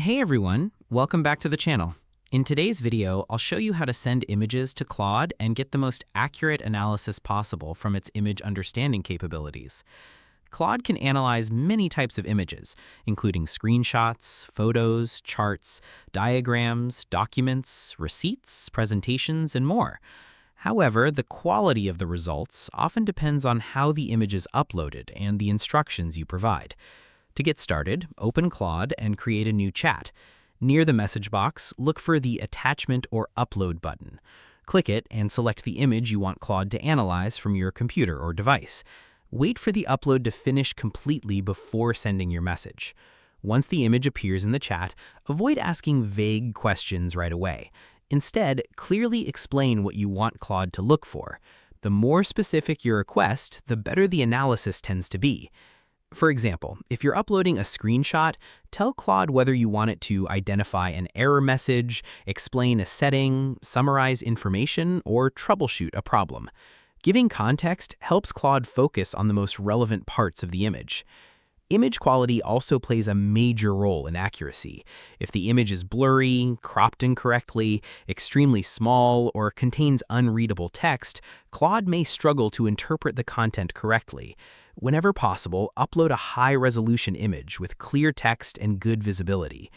Hey everyone, welcome back to the channel. In today's video, I'll show you how to send images to Claude and get the most accurate analysis possible from its image understanding capabilities. Claude can analyze many types of images, including screenshots, photos, charts, diagrams, documents, receipts, presentations, and more. However, the quality of the results often depends on how the image is uploaded and the instructions you provide. To get started, open Claude and create a new chat. Near the message box, look for the Attachment or Upload button. Click it and select the image you want Claude to analyze from your computer or device. Wait for the upload to finish completely before sending your message. Once the image appears in the chat, avoid asking vague questions right away. Instead, clearly explain what you want Claude to look for. The more specific your request, the better the analysis tends to be. For example, if you're uploading a screenshot, tell Claude whether you want it to identify an error message, explain a setting, summarize information, or troubleshoot a problem. Giving context helps Claude focus on the most relevant parts of the image. Image quality also plays a major role in accuracy. If the image is blurry, cropped incorrectly, extremely small, or contains unreadable text, Claude may struggle to interpret the content correctly. Whenever possible, upload a high-resolution image with clear text and good visibility.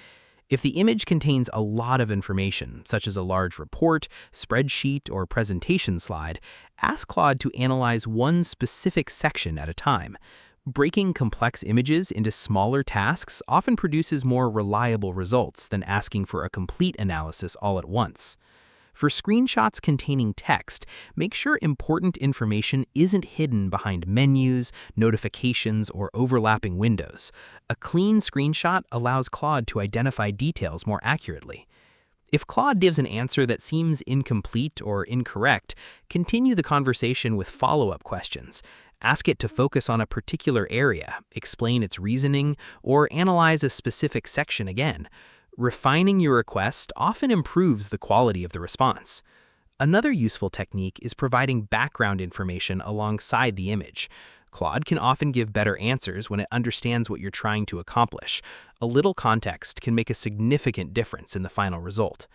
If the image contains a lot of information, such as a large report, spreadsheet, or presentation slide, ask Claude to analyze one specific section at a time. Breaking complex images into smaller tasks often produces more reliable results than asking for a complete analysis all at once. For screenshots containing text, make sure important information isn't hidden behind menus, notifications, or overlapping windows. A clean screenshot allows Claude to identify details more accurately. If Claude gives an answer that seems incomplete or incorrect, continue the conversation with follow-up questions. Ask it to focus on a particular area, explain its reasoning, or analyze a specific section again. Refining your request often improves the quality of the response. Another useful technique is providing background information alongside the image. Claude can often give better answers when it understands what you're trying to accomplish. A little context can make a significant difference in the final result.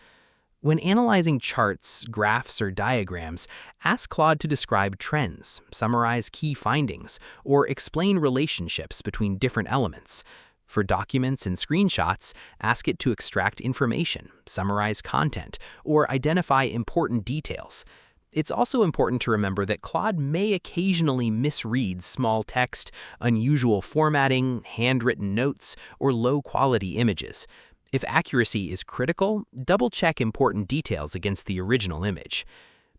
When analyzing charts, graphs, or diagrams, ask Claude to describe trends, summarize key findings, or explain relationships between different elements. For documents and screenshots, ask it to extract information, summarize content, or identify important details. It's also important to remember that Claude may occasionally misread small text, unusual formatting, handwritten notes, or low-quality images. If accuracy is critical, double-check important details against the original image.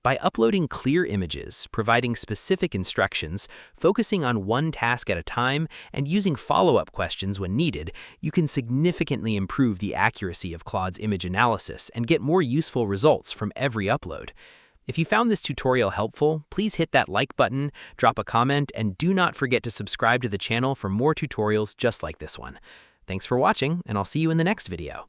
By uploading clear images, providing specific instructions, focusing on one task at a time, and using follow-up questions when needed, you can significantly improve the accuracy of Claude's image analysis and get more useful results from every upload. If you found this tutorial helpful, please hit that like button, drop a comment, and do not forget to subscribe to the channel for more tutorials just like this one. Thanks for watching, and I'll see you in the next video.